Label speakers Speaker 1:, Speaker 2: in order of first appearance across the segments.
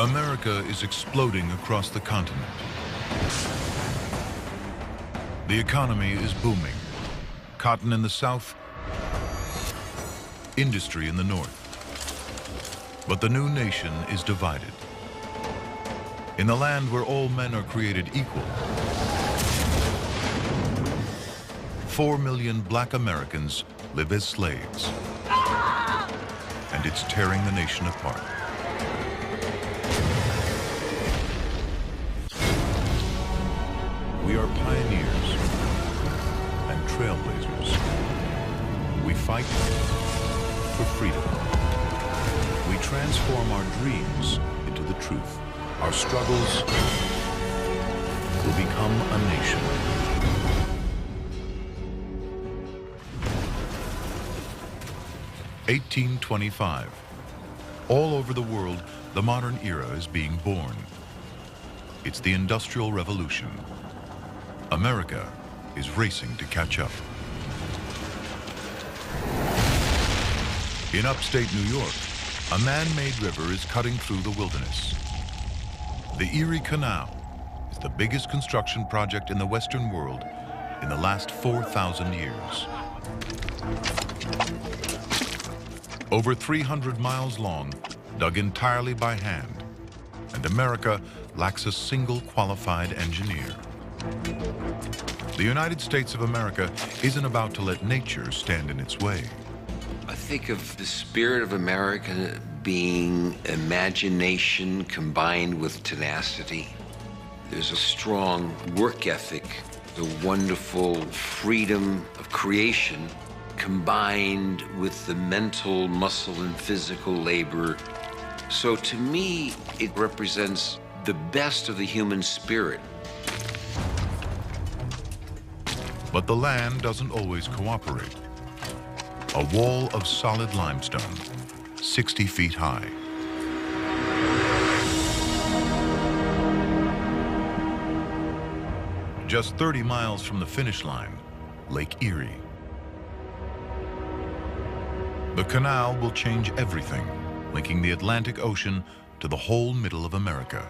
Speaker 1: America is exploding across the continent. The economy is booming. Cotton in the south, industry in the north. But the new nation is divided. In the land where all men are created equal, 4 million black Americans live as slaves. And it's tearing the nation apart. We are pioneers and trailblazers. We fight for freedom. We transform our dreams into the truth. Our struggles will become a nation. (1825). All over the world, the modern era is being born. It's the Industrial Revolution. America is racing to catch up. In upstate New York, a man-made river is cutting through the wilderness. The Erie Canal is the biggest construction project in the Western world in the last 4,000 years. Over 300 miles long, dug entirely by hand, and America lacks a single qualified engineer. The United States of America isn't about to let nature stand in its way.
Speaker 2: I think of the spirit of America being imagination combined with tenacity. There's a strong work ethic, the wonderful freedom of creation combined with the mental, muscle, and physical labor. So to me, it represents the best of the human spirit.
Speaker 1: But the land doesn't always cooperate. A wall of solid limestone, 60 feet high. Just 30 miles from the finish line, Lake Erie. The canal will change everything, linking the Atlantic Ocean to the whole middle of America.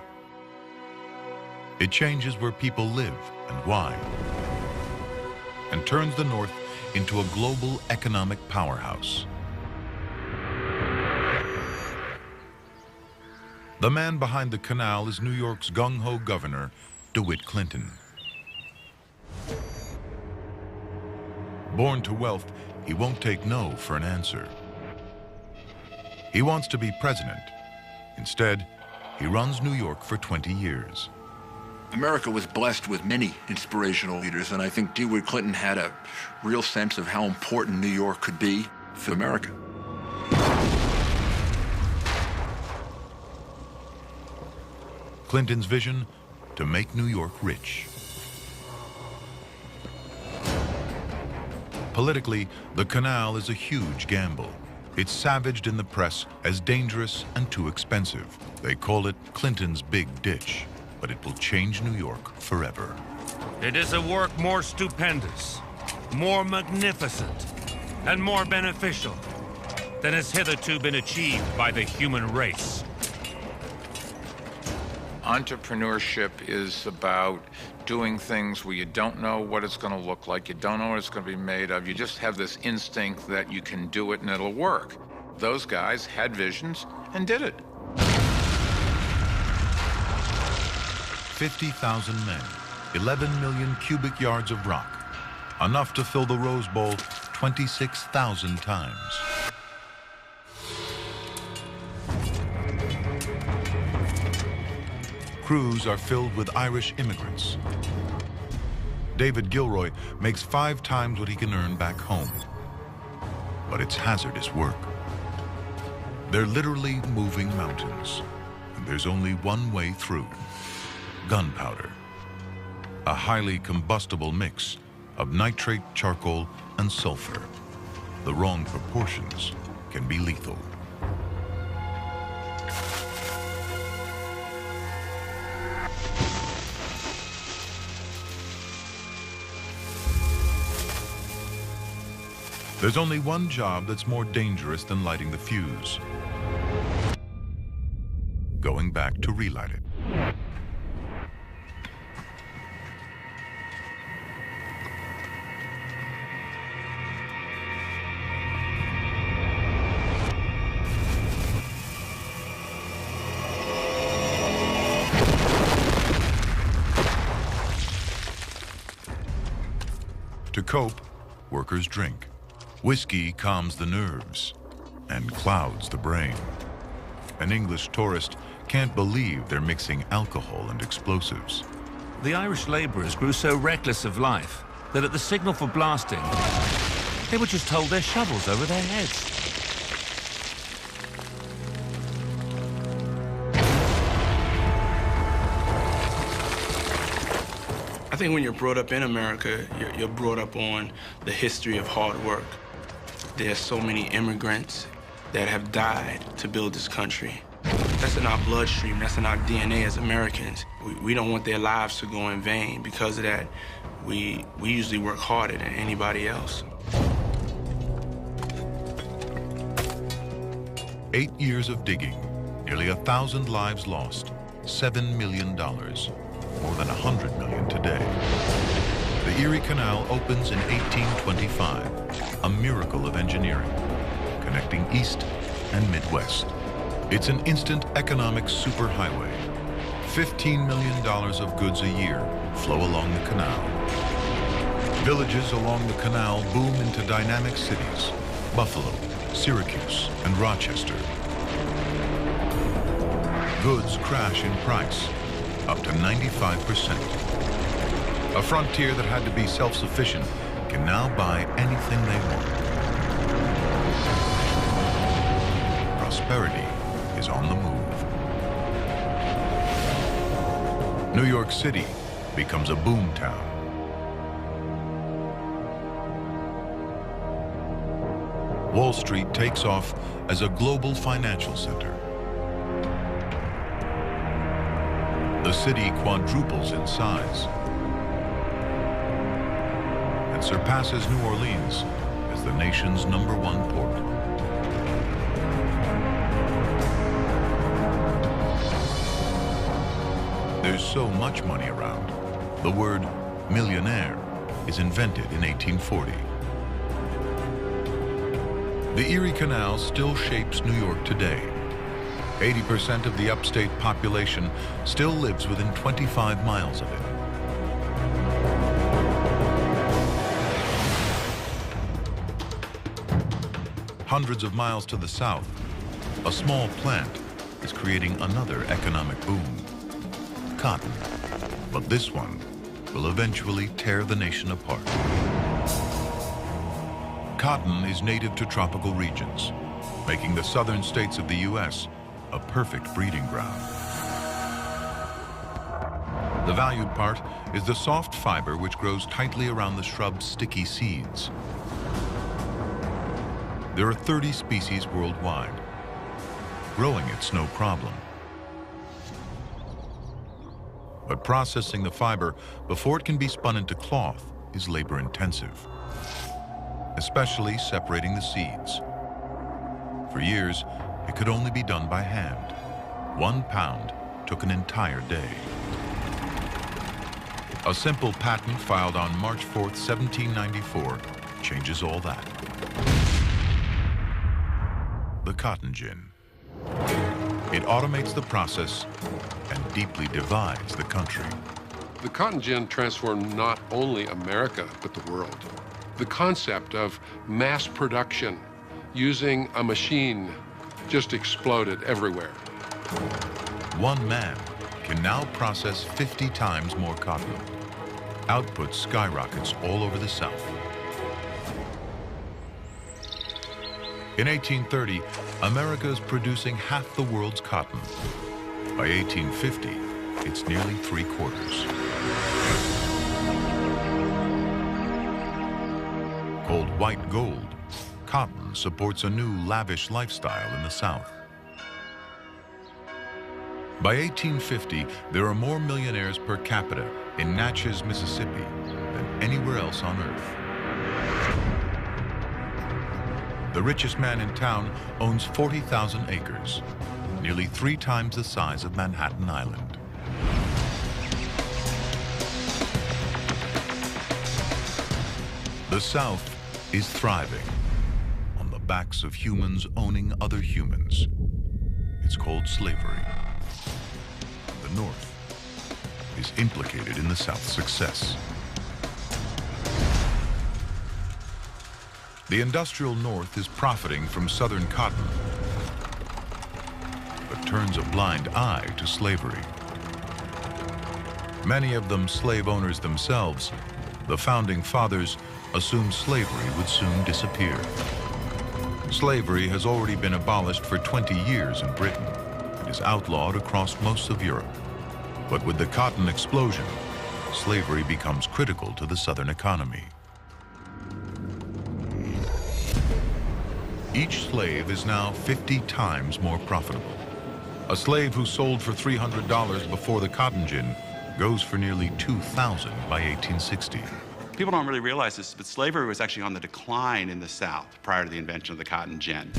Speaker 1: It changes where people live and why, and turns the North into a global economic powerhouse. The man behind the canal is New York's gung-ho governor, DeWitt Clinton. Born to wealth, he won't take no for an answer. He wants to be president. Instead, he runs New York for 20 years.
Speaker 3: America was blessed with many inspirational leaders, and I think DeWitt Clinton had a real sense of how important New York could be for America.
Speaker 1: Clinton's vision: to make New York rich. Politically, the canal is a huge gamble. It's savaged in the press as dangerous and too expensive. They call it Clinton's big ditch, but it will change New York forever.
Speaker 4: It is a work more stupendous, more magnificent, and more beneficial than has hitherto been achieved by the human race.
Speaker 5: Entrepreneurship is about doing things where you don't know what it's going to look like, you don't know what it's going to be made of, you just have this instinct that you can do it and it'll work. Those guys had visions and did it.
Speaker 1: 50,000 men, 11 million cubic yards of rock, enough to fill the Rose Bowl 26,000 times. Crews are filled with Irish immigrants. David Gilroy makes 5 times what he can earn back home. But it's hazardous work. They're literally moving mountains, and there's only one way through: gunpowder, a highly combustible mix of nitrate, charcoal, and sulfur. The wrong proportions can be lethal. There's only one job that's more dangerous than lighting the fuse: going back to relight it. To cope, workers drink. Whiskey calms the nerves and clouds the brain. An English tourist can't believe they're mixing alcohol and explosives.
Speaker 4: The Irish labourers grew so reckless of life that at the signal for blasting, they would just hold their shovels over their heads.
Speaker 6: I think when you're brought up in America, you're brought up on the history of hard work. There's so many immigrants that have died to build this country. That's in our bloodstream, that's in our DNA as Americans. We don't want their lives to go in vain. Because of that, we usually work harder than anybody else.
Speaker 1: 8 years of digging, nearly 1,000 lives lost, $7 million, more than 100 million today. The Erie Canal opens in 1825, a miracle of engineering, connecting East and Midwest. It's an instant economic superhighway. $15 million of goods a year flow along the canal. Villages along the canal boom into dynamic cities: Buffalo, Syracuse, and Rochester. Goods crash in price, up to 95%. A frontier that had to be self-sufficient can now buy anything they want. Prosperity is on the move. New York City becomes a boom town. Wall Street takes off as a global financial center. The city quadruples in size and surpasses New Orleans as the nation's #1 port. There's so much money around. The word millionaire is invented in 1840. The Erie Canal still shapes New York today. 80% of the upstate population still lives within 25 miles of it. Hundreds of miles to the south, a small plant is creating another economic boom: cotton. But this one will eventually tear the nation apart. Cotton is native to tropical regions, making the southern states of the U.S. a perfect breeding ground. The valued part is the soft fiber which grows tightly around the shrub's sticky seeds. There are 30 species worldwide. Growing it's no problem. But processing the fiber before it can be spun into cloth is labor-intensive, especially separating the seeds. For years, it could only be done by hand. 1 pound took an entire day. A simple patent filed on March 4th, 1794, changes all that. The cotton gin. It automates the process and deeply divides the country.
Speaker 7: The cotton gin transformed not only America, but the world. The concept of mass production using a machine just exploded everywhere.
Speaker 1: One man can now process 50 times more cotton. Output skyrockets all over the South. In 1830, America is producing half the world's cotton. By 1850, it's nearly 3/4. Called white gold, cotton supports a new lavish lifestyle in the South. By 1850, there are more millionaires per capita in Natchez, Mississippi than anywhere else on Earth. The richest man in town owns 40,000 acres. nearly 3 times the size of Manhattan Island. The South is thriving on the backs of humans owning other humans. It's called slavery. The North is implicated in the South's success. The industrial North is profiting from Southern cotton, but turns a blind eye to slavery. Many of them slave owners themselves, the founding fathers assumed slavery would soon disappear. Slavery has already been abolished for 20 years in Britain and is outlawed across most of Europe. But with the cotton explosion, slavery becomes critical to the Southern economy. Each slave is now 50 times more profitable. A slave who sold for $300 before the cotton gin goes for nearly $2,000 by 1860.
Speaker 8: People don't really realize this, but slavery was actually on the decline in the South prior to the invention of the cotton gin.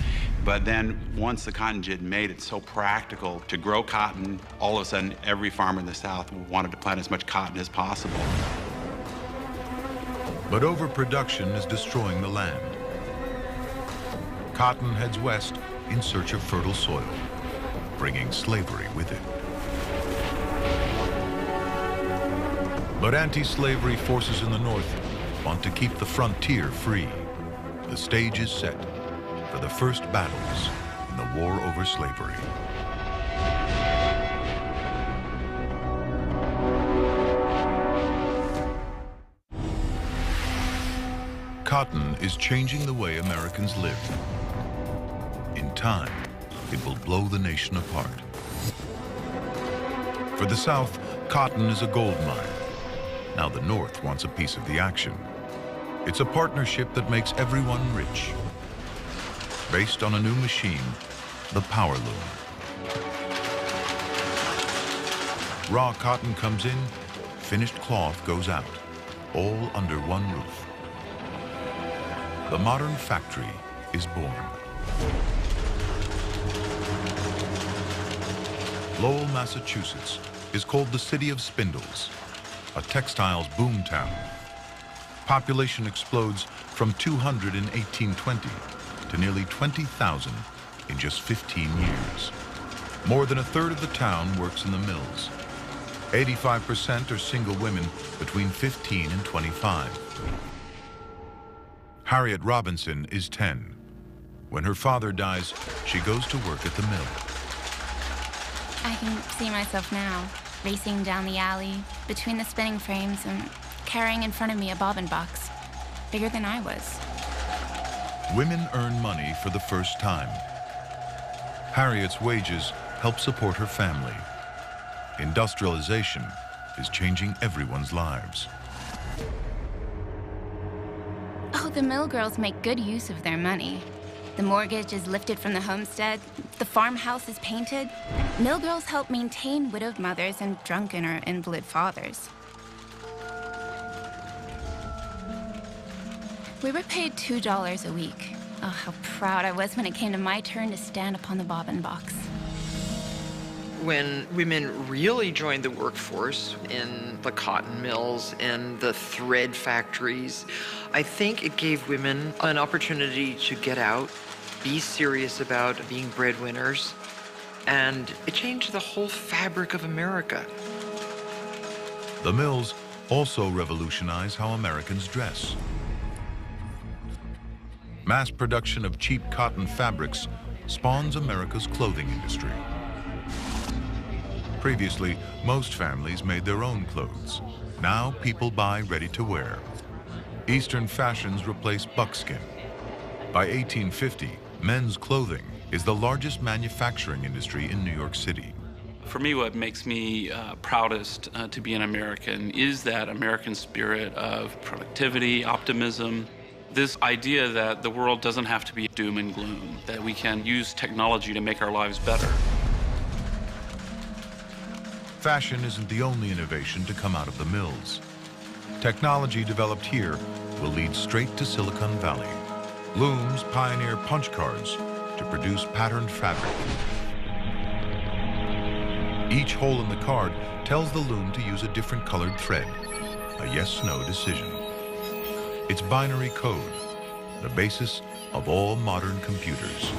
Speaker 8: But then once the cotton gin made it so practical to grow cotton, all of a sudden every farmer in the South wanted to plant as much cotton as possible.
Speaker 1: But overproduction is destroying the land. Cotton heads west in search of fertile soil, bringing slavery with it. But anti-slavery forces in the North want to keep the frontier free. The stage is set for the first battles in the war over slavery. Cotton is changing the way Americans live. In time, it will blow the nation apart. For the South, cotton is a gold mine. Now the North wants a piece of the action. It's a partnership that makes everyone rich. Based on a new machine, the power loom. Raw cotton comes in, finished cloth goes out, all under one roof. The modern factory is born. Lowell, Massachusetts is called the City of Spindles, a textiles boomtown. Population explodes from 200 in 1820 to nearly 20,000 in just 15 years. More than a third of the town works in the mills. 85% are single women between 15 and 25. Harriet Robinson is 10. When her father dies, she goes to work at the mill.
Speaker 9: I can see myself now, racing down the alley, between the spinning frames, and carrying in front of me a bobbin box, bigger than I was.
Speaker 1: Women earn money for the first time. Harriet's wages help support her family. Industrialization is changing everyone's lives.
Speaker 9: Oh, the mill girls make good use of their money. The mortgage is lifted from the homestead, the farmhouse is painted. Mill girls help maintain widowed mothers and drunken or invalid fathers. We were paid $2 a week. Oh, how proud I was when it came to my turn to stand upon the bobbin box.
Speaker 10: When women really joined the workforce in the cotton mills and the thread factories, I think it gave women an opportunity to get out, be serious about being breadwinners, and it changed the whole fabric of America.
Speaker 1: The mills also revolutionize how Americans dress. Mass production of cheap cotton fabrics spawns America's clothing industry. Previously, most families made their own clothes. Now people buy ready-to-wear. Eastern fashions replace buckskin. By 1850, men's clothing is the largest manufacturing industry in New York City.
Speaker 6: For me, what makes me proudest to be an American is that American spirit of productivity, optimism, this idea that the world doesn't have to be doom and gloom, that we can use technology to make our lives better.
Speaker 1: Fashion isn't the only innovation to come out of the mills. Technology developed here will lead straight to Silicon Valley. Looms pioneer punch cards to produce patterned fabric. Each hole in the card tells the loom to use a different colored thread, a yes-no decision. It's binary code, the basis of all modern computers.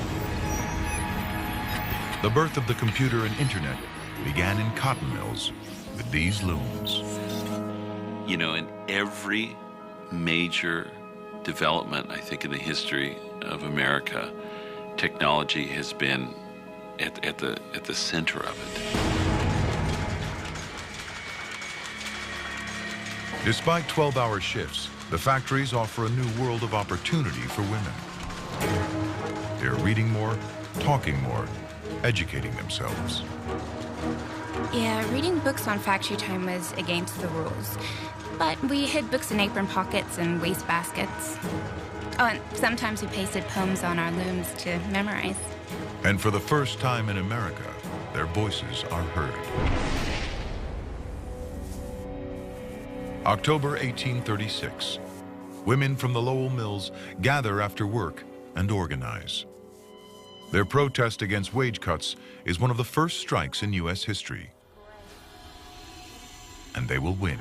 Speaker 1: The birth of the computer and internet began in cotton mills with these looms.
Speaker 11: You know, in every major development, I think, in the history of America, technology has been at the center of it.
Speaker 1: Despite 12-hour shifts, the factories offer a new world of opportunity for women. They're reading more, talking more, educating themselves.
Speaker 9: Yeah, reading books on factory time was against the rules. But we hid books in apron pockets and waste baskets. Oh, and sometimes we pasted poems on our looms to memorize.
Speaker 1: And for the first time in America, their voices are heard. October 1836. Women from the Lowell Mills gather after work and organize. Their protest against wage cuts is one of the first strikes in U.S. history. And they will win.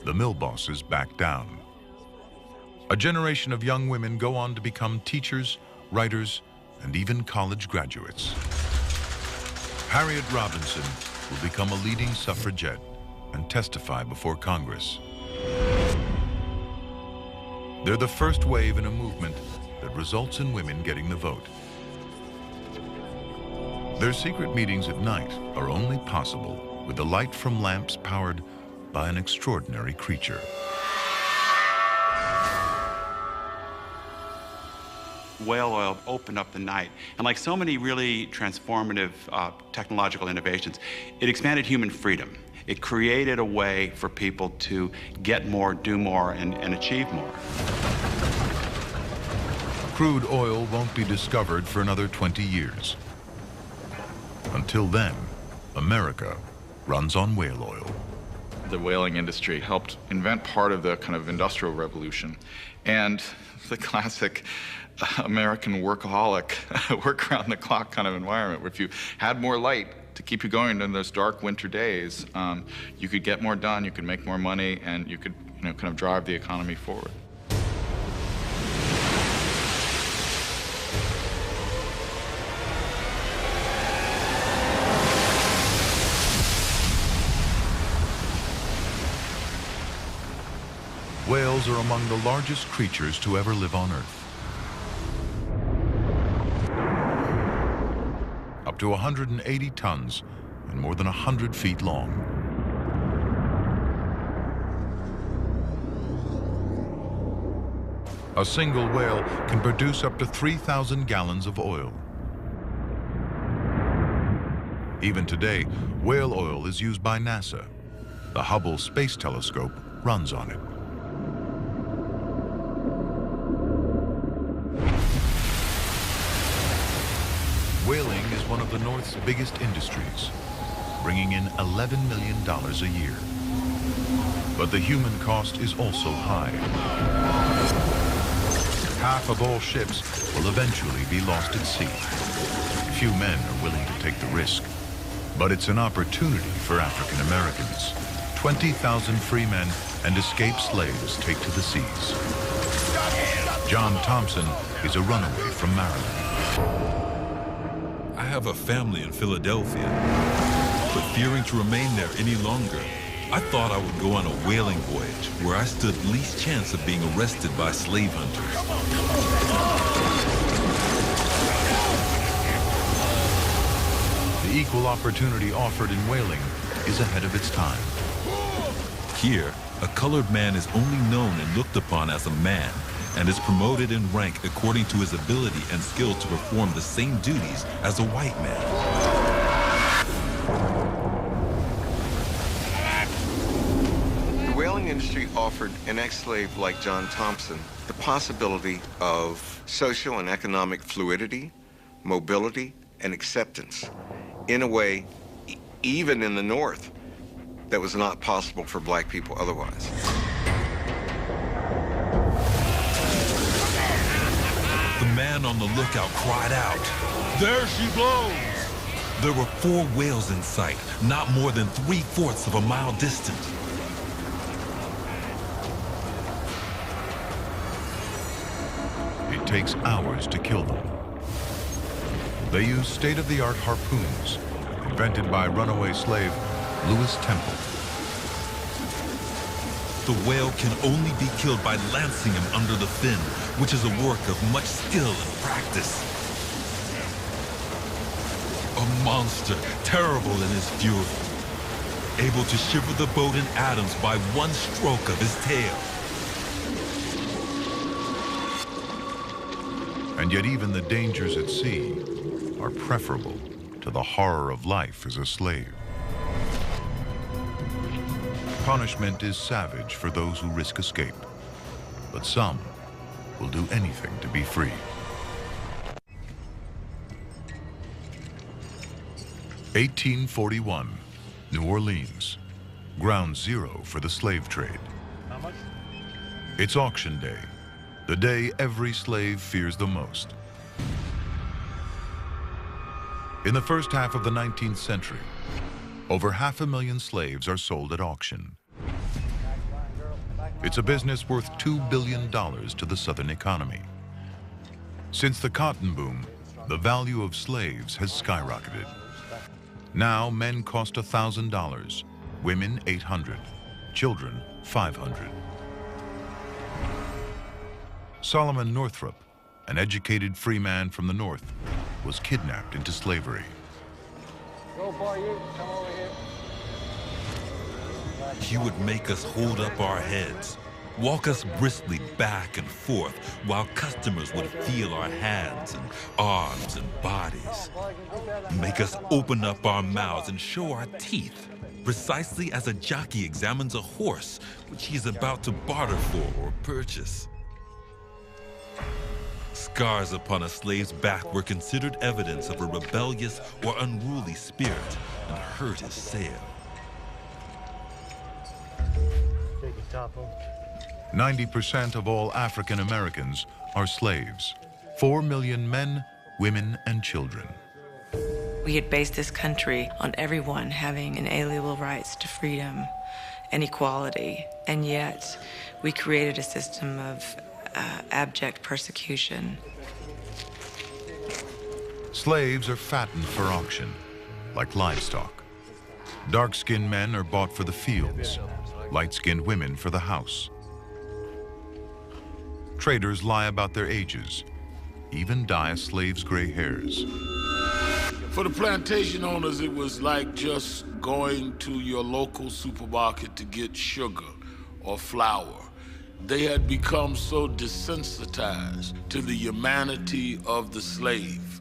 Speaker 1: The mill bosses back down. A generation of young women go on to become teachers, writers, and even college graduates. Harriet Robinson will become a leading suffragette and testify before Congress. They're the first wave in a movement that results in women getting the vote. Their secret meetings at night are only possible with the light from lamps powered by an extraordinary creature.
Speaker 8: Whale oil opened up the night. And like so many really transformative technological innovations, it expanded human freedom. It created a way for people to get more, do more, and achieve more.
Speaker 1: Crude oil won't be discovered for another 20 years. Until then, America runs on whale oil.
Speaker 12: The whaling industry helped invent part of the kind of industrial revolution. And the classic American workaholic, work around the clock kind of environment, where if you had more light to keep you going in those dark winter days, you could get more done, you could make more money, and you could, kind of drive the economy forward.
Speaker 1: Whales are among the largest creatures to ever live on Earth. Up to 180 tons and more than 100 feet long. A single whale can produce up to 3,000 gallons of oil. Even today, whale oil is used by NASA. The Hubble Space Telescope runs on it. Whaling is one of the North's biggest industries, bringing in $11 million a year. But the human cost is also high. Half of all ships will eventually be lost at sea. Few men are willing to take the risk. But it's an opportunity for African Americans. 20,000 free men and escaped slaves take to the seas. John Thompson is a runaway from Maryland.
Speaker 13: I have a family in Philadelphia, but fearing to remain there any longer, I thought I would go on a whaling voyage where I stood least chance of being arrested by slave hunters.
Speaker 1: The equal opportunity offered in whaling is ahead of its time.
Speaker 13: Here, a colored man is only known and looked upon as a man, and is promoted in rank according to his ability and skill to perform the same duties as a white man.
Speaker 14: The whaling industry offered an ex-slave like John Thompson the possibility of social and economic fluidity, mobility, and acceptance in a way, even in the North, that was not possible for black people otherwise.
Speaker 13: The man on the lookout cried out, "There she blows!" There were 4 whales in sight, not more than 3/4 of a mile distant.
Speaker 1: It takes hours to kill them. They use state-of-the-art harpoons, invented by runaway slave Lewis Temple.
Speaker 13: The whale can only be killed by lancing him under the fin, which is a work of much skill and practice. A monster, terrible in his fury, able to shiver the boat in atoms by one stroke of his tail.
Speaker 1: And yet even the dangers at sea are preferable to the horror of life as a slave. Punishment is savage for those who risk escape, but some will do anything to be free. 1841, New Orleans, ground zero for the slave trade.
Speaker 15: How much?
Speaker 1: It's auction day, the day every slave fears the most. In the first half of the 19th century, over 500,000 slaves are sold at auction. It's a business worth $2 billion to the Southern economy. Since the cotton boom, the value of slaves has skyrocketed. Now men cost $1,000, women $800, children $500. Solomon Northrop, an educated free man from the North, was kidnapped into slavery.
Speaker 15: Go, boy, you come over here.
Speaker 13: He would make us hold up our heads, walk us briskly back and forth, while customers would feel our hands and arms and bodies. Make us open up our mouths and show our teeth, precisely as a jockey examines a horse which he is about to barter for or purchase. Scars upon a slave's back were considered evidence of a rebellious or unruly spirit and hurt his sale.
Speaker 1: 90% of all African Americans are slaves. 4 million men, women, and children.
Speaker 16: We had based this country on everyone having inalienable rights to freedom and equality, and yet we created a system of abject persecution.
Speaker 1: Slaves are fattened for auction, like livestock. Dark-skinned men are bought for the fields, light-skinned women for the house. Traders lie about their ages, even dye a slave's gray hairs.
Speaker 17: For the plantation owners, it was like just going to your local supermarket to get sugar or flour. They had become so desensitized to the humanity of the slave